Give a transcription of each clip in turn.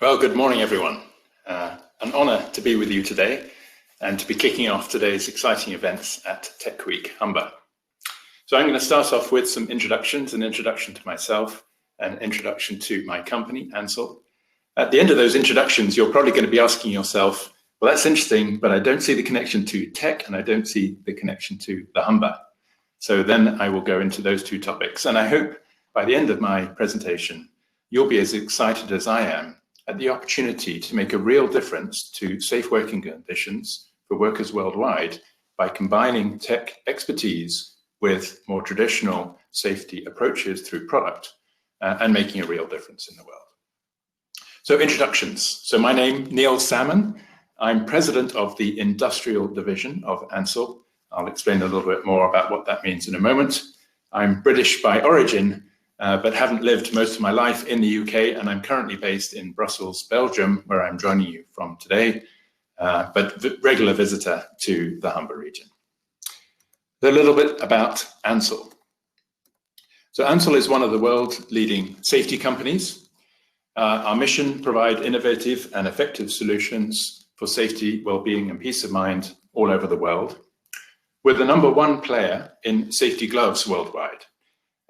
Well, good morning, everyone. An honor to be with you today and to be kicking off today's exciting events at Tech Week Humber. So I'm going to start off with some introductions, an introduction to myself, an introduction to my company, Ansel. At the end of those introductions, you're probably going to be asking yourself, well, that's interesting, but I don't see the connection to tech and I don't see the connection to the Humber. So then I will go into those two topics. And I hope by the end of my presentation, you'll be as excited as I am at the opportunity to make a real difference to safe working conditions for workers worldwide by combining tech expertise with more traditional safety approaches through product and making a real difference in the world. So introductions. So my name, Neil Salmon. I'm president of the Industrial Division of Ansell. I'll explain a little bit more about what that means in a moment. I'm British by origin, but haven't lived most of my life in the UK, and I'm currently based in Brussels, Belgium, where I'm joining you from today, but regular visitor to the Humber region. A little bit about Ansell. So Ansell is one of the world's leading safety companies. Our mission: provide innovative and effective solutions for safety, well-being, and peace of mind all over the world. We're the #1 player in safety gloves worldwide.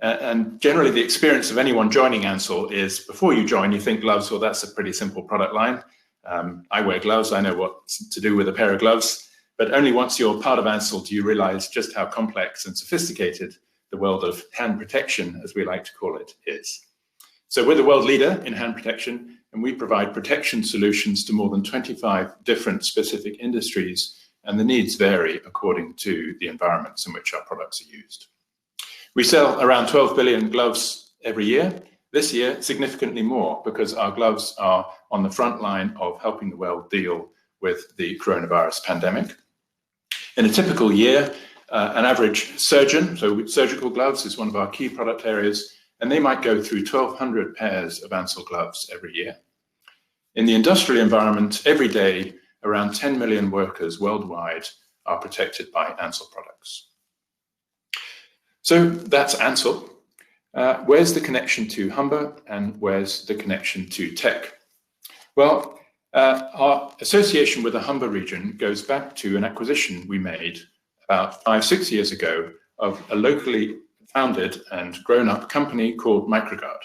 And generally, the experience of anyone joining Ansell is, before you join, you think gloves, well, that's a pretty simple product line. I wear gloves, I know what to do with a pair of gloves, but only once you're part of Ansell do you realize just how complex and sophisticated the world of hand protection, as we like to call it, is. So we're the world leader in hand protection, and we provide protection solutions to more than 25 different specific industries, and the needs vary according to the environments in which our products are used. We sell around 12 billion gloves every year. This year, significantly more, because our gloves are on the front line of helping the world deal with the coronavirus pandemic. In a typical year, an average surgeon, so surgical gloves is one of our key product areas, and they might go through 1,200 pairs of Ansell gloves every year. In the industrial environment, every day, around 10 million workers worldwide are protected by Ansell products. So that's Ansell. Where's the connection to Humber, and where's the connection to tech? Well, our association with the Humber region goes back to an acquisition we made about 5-6 years ago of a locally founded and grown-up company called Microgard.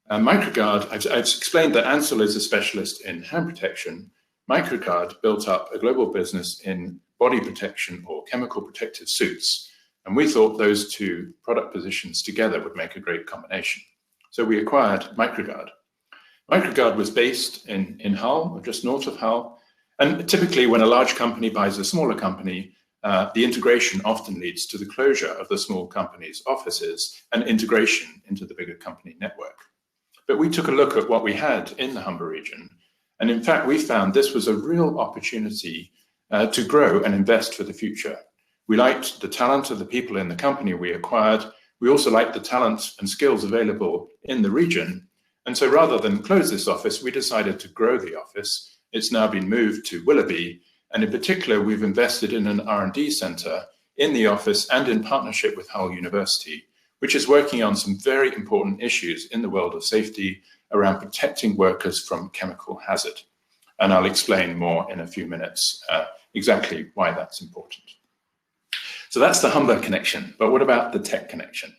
Microgard, I've explained that Ansell is a specialist in hand protection. Microgard built up a global business in body protection or chemical protective suits. And we thought those two product positions together would make a great combination. So we acquired Microgard. Microgard was based in Hull, or just north of Hull. And typically when a large company buys a smaller company, the integration often leads to the closure of the small company's offices and integration into the bigger company network. But we took a look at what we had in the Humber region. And in fact, we found this was a real opportunity to grow and invest for the future. We liked the talent of the people in the company we acquired. We also liked the talent and skills available in the region. And so rather than close this office, we decided to grow the office. It's now been moved to Willoughby. And in particular, we've invested in an R&D center in the office and in partnership with Hull University, which is working on some very important issues in the world of safety around protecting workers from chemical hazard. And I'll explain more in a few minutes exactly why that's important. So that's the Humber connection, but what about the tech connection?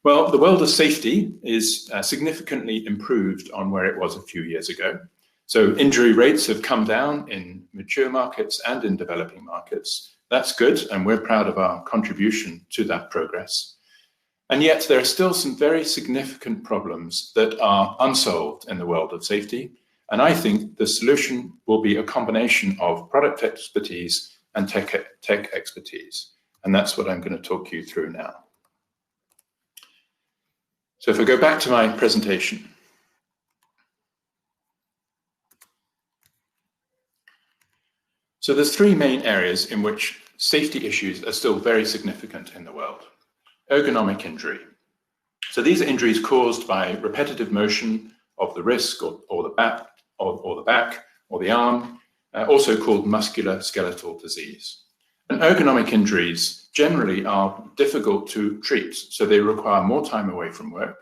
Well, the world of safety is significantly improved on where it was a few years ago. So injury rates have come down in mature markets and in developing markets. That's good, and we're proud of our contribution to that progress. And yet there are still some very significant problems that are unsolved in the world of safety. And I think the solution will be a combination of product expertise and tech expertise. And that's what I'm going to talk you through now. So if I go back to my presentation. So there's three main areas in which safety issues are still very significant in the world. Ergonomic injury. So these are injuries caused by repetitive motion of the wrist or the back or the arm, also called musculoskeletal disease. And ergonomic injuries generally are difficult to treat, so they require more time away from work,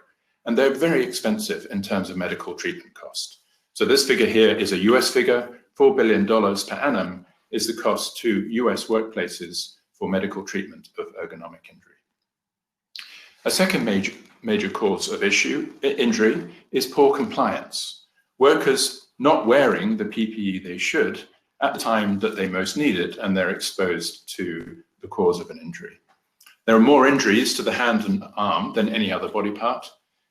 and they're very expensive in terms of medical treatment cost. So this figure here is a US figure. $4 billion per annum is the cost to US workplaces for medical treatment of ergonomic injury. A second major cause of injury is poor compliance. Workers not wearing the PPE they should at the time that they most need it, and they're exposed to the cause of an injury. There are more injuries to the hand and arm than any other body part,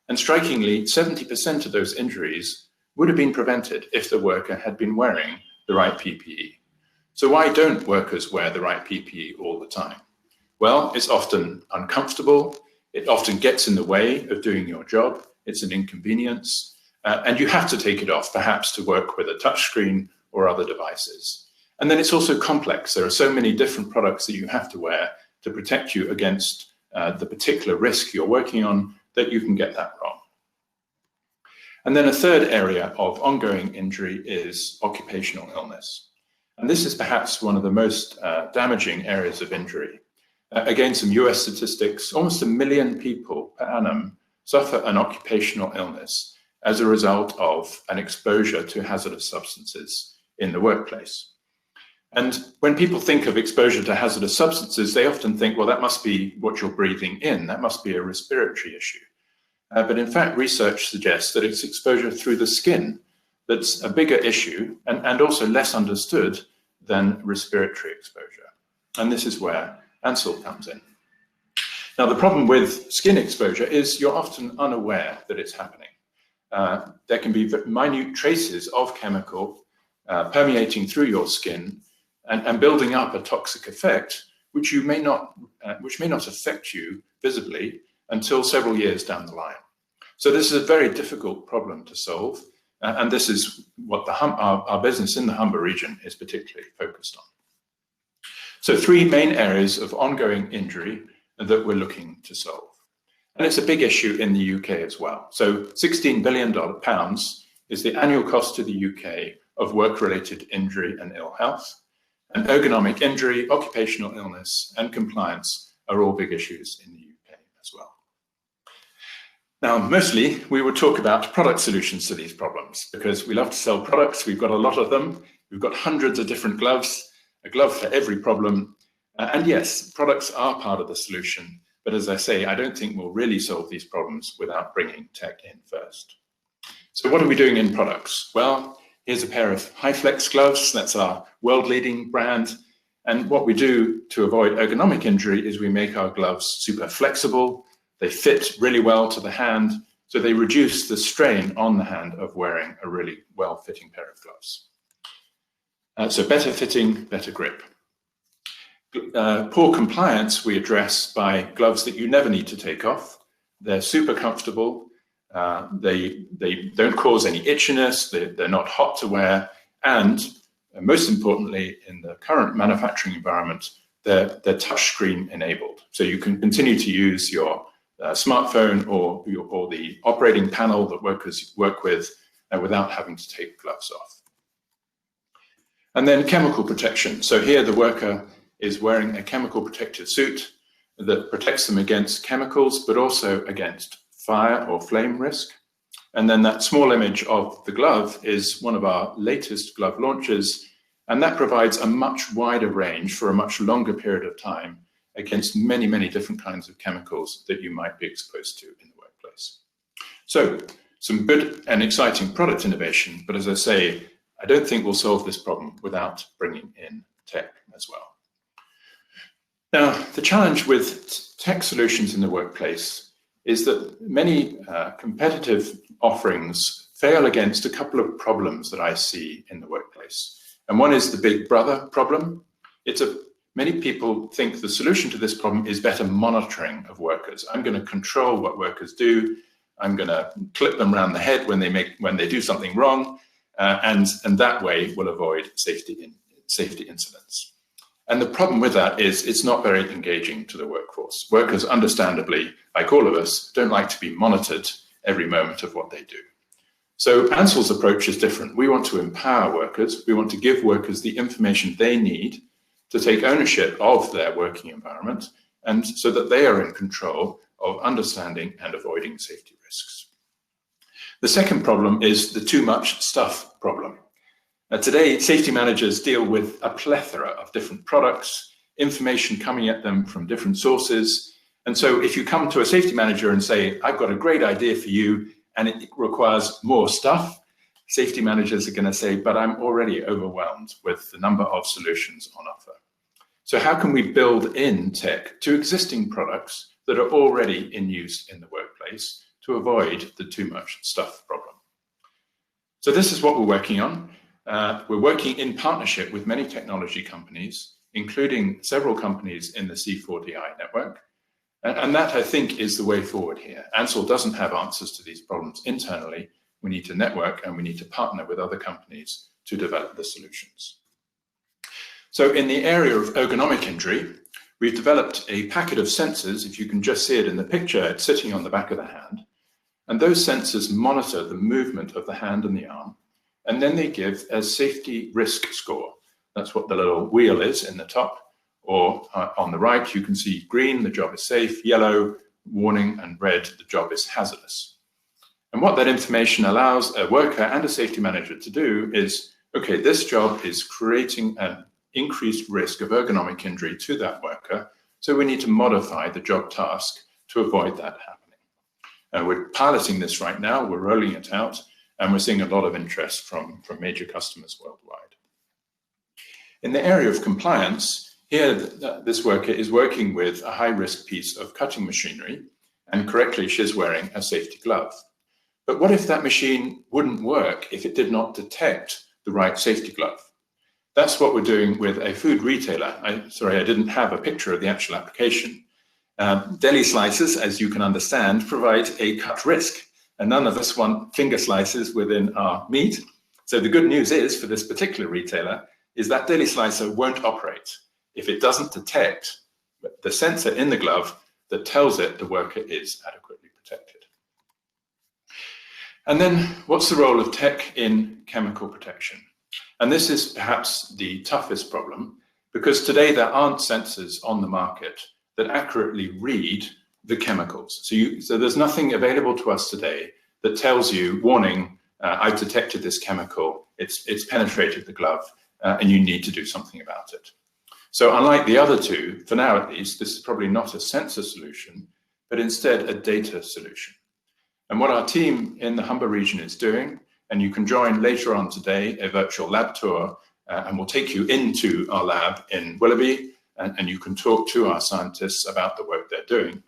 and strikingly, 70% of those injuries would have been prevented if the worker had been wearing the right PPE. So why don't workers wear the right PPE all the time? Well, it's often uncomfortable, it often gets in the way of doing your job, it's an inconvenience, and you have to take it off, perhaps to work with a touchscreen or other devices. And then it's also complex. There are so many different products that you have to wear to protect you against the particular risk you're working on that you can get that wrong. And then a third area of ongoing injury is occupational illness. And this is perhaps one of the most damaging areas of injury. Again, some US statistics, almost 1 million people per annum suffer an occupational illness as a result of an exposure to hazardous substances in the workplace. And when people think of exposure to hazardous substances, they often think, well, that must be what you're breathing in, that must be a respiratory issue. But in fact, research suggests that it's exposure through the skin that's a bigger issue and also less understood than respiratory exposure. And this is where Ansel comes in. Now, the problem with skin exposure is you're often unaware that it's happening. There can be minute traces of chemical permeating through your skin and building up a toxic effect, which may not affect you visibly until several years down the line. So this is a very difficult problem to solve, and this is what our business in the Humber region is particularly focused on. So 3 main areas of ongoing injury that we're looking to solve. And it's a big issue in the UK as well. So £16 billion is the annual cost to the UK of work-related injury and ill health. And ergonomic injury, occupational illness, and compliance are all big issues in the UK as well. Now, mostly we would talk about product solutions to these problems because we love to sell products. We've got a lot of them. We've got hundreds of different gloves, a glove for every problem. And yes, products are part of the solution. But as I say, I don't think we'll really solve these problems without bringing tech in first. So what are we doing in products? Well, here's a pair of HyFlex gloves. That's our world-leading brand. And what we do to avoid ergonomic injury is we make our gloves super flexible. They fit really well to the hand, so they reduce the strain on the hand of wearing a really well-fitting pair of gloves. So better fitting, better grip. Poor compliance we address by gloves that you never need to take off. They're super comfortable. They don't cause any itchiness. They're not hot to wear. And most importantly, in the current manufacturing environment, they're touchscreen enabled. So you can continue to use your smartphone or the operating panel that workers work with without having to take gloves off. And then chemical protection. So here the worker is wearing a chemical protective suit that protects them against chemicals, but also against fire or flame risk. And then that small image of the glove is one of our latest glove launches, and that provides a much wider range for a much longer period of time against many, many different kinds of chemicals that you might be exposed to in the workplace. So some good and exciting product innovation, but as I say, I don't think we'll solve this problem without bringing in tech as well. Now, the challenge with tech solutions in the workplace is that many competitive offerings fail against a couple of problems that I see in the workplace. And one is the big brother problem. Many people think the solution to this problem is better monitoring of workers. I'm going to control what workers do. I'm going to clip them around the head when they do something wrong, and that way we'll avoid safety incidents. And the problem with that is it's not very engaging to the workforce. Workers, understandably, like all of us, don't like to be monitored every moment of what they do. So Ansell's approach is different. We want to empower workers. We want to give workers the information they need to take ownership of their working environment, and so that they are in control of understanding and avoiding safety risks. The second problem is the too much stuff problem. Today, safety managers deal with a plethora of different products, information coming at them from different sources. And so if you come to a safety manager and say, I've got a great idea for you, and it requires more stuff, safety managers are going to say, but I'm already overwhelmed with the number of solutions on offer. So how can we build in tech to existing products that are already in use in the workplace to avoid the too much stuff problem? So this is what we're working on. We're working in partnership with many technology companies, including several companies in the C4DI network. And that, I think, is the way forward here. Ansell doesn't have answers to these problems internally. We need to network and we need to partner with other companies to develop the solutions. So in the area of ergonomic injury, we've developed a packet of sensors. If you can just see it in the picture, it's sitting on the back of the hand. And those sensors monitor the movement of the hand and the arm. And then they give a safety risk score. That's what the little wheel is in the top. Or on the right, you can see green, the job is safe, yellow, warning, and red, the job is hazardous. And what that information allows a worker and a safety manager to do is, okay, this job is creating an increased risk of ergonomic injury to that worker, so we need to modify the job task to avoid that happening. We're piloting this right now, we're rolling it out, and we're seeing a lot of interest from major customers worldwide. In the area of compliance, here this worker is working with a high-risk piece of cutting machinery, and correctly she's wearing a safety glove. But what if that machine wouldn't work if it did not detect the right safety glove? That's what we're doing with a food retailer. Sorry, I didn't have a picture of the actual application. Deli slices, as you can understand, provide a cut risk, and none of us want finger slices within our meat. So the good news is, for this particular retailer, is that deli slicer won't operate if it doesn't detect the sensor in the glove that tells it the worker is adequately protected. And then what's the role of tech in chemical protection? And this is perhaps the toughest problem, because today there aren't sensors on the market that accurately read the chemicals. So there's nothing available to us today that tells you, warning, I've detected this chemical, it's penetrated the glove, and you need to do something about it. So unlike the other two, for now at least, this is probably not a sensor solution, but instead a data solution. And what our team in the Humber region is doing, and you can join later on today a virtual lab tour, and we'll take you into our lab in Willoughby, and you can talk to our scientists about the work they're doing.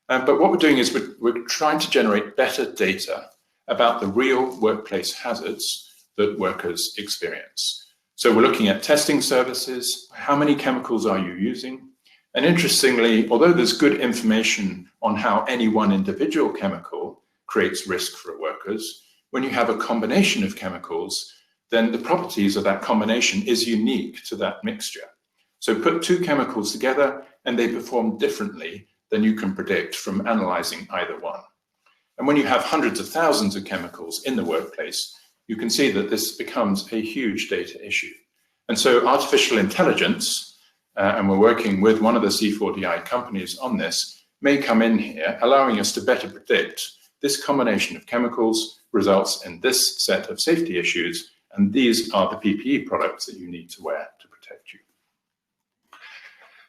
But what we're doing is we're trying to generate better data about the real workplace hazards that workers experience. So we're looking at testing services, how many chemicals are you using? And interestingly, although there's good information on how any one individual chemical creates risk for workers, when you have a combination of chemicals, then the properties of that combination is unique to that mixture. So put two chemicals together and they perform differently than you can predict from analyzing either one. And when you have hundreds of thousands of chemicals in the workplace, you can see that this becomes a huge data issue. And so artificial intelligence, and we're working with one of the C4DI companies on this, may come in here, allowing us to better predict this combination of chemicals results in this set of safety issues, and these are the PPE products that you need to wear to protect you.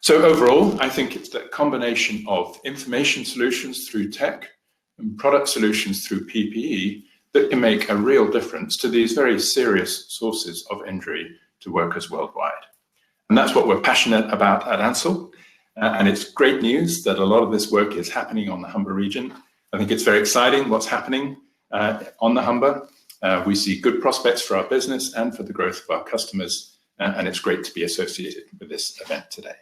So overall, I think it's that combination of information solutions through tech and product solutions through PPE that can make a real difference to these very serious sources of injury to workers worldwide. And that's what we're passionate about at Ansell. And it's great news that a lot of this work is happening on the Humber region. I think it's very exciting what's happening on the Humber. We see good prospects for our business and for the growth of our customers. And it's great to be associated with this event today.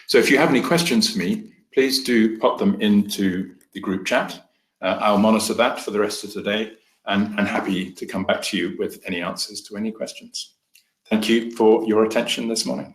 So if you have any questions for me, please do pop them into the group chat. I'll monitor that for the rest of today, and I'm happy to come back to you with any answers to any questions. Thank you for your attention this morning.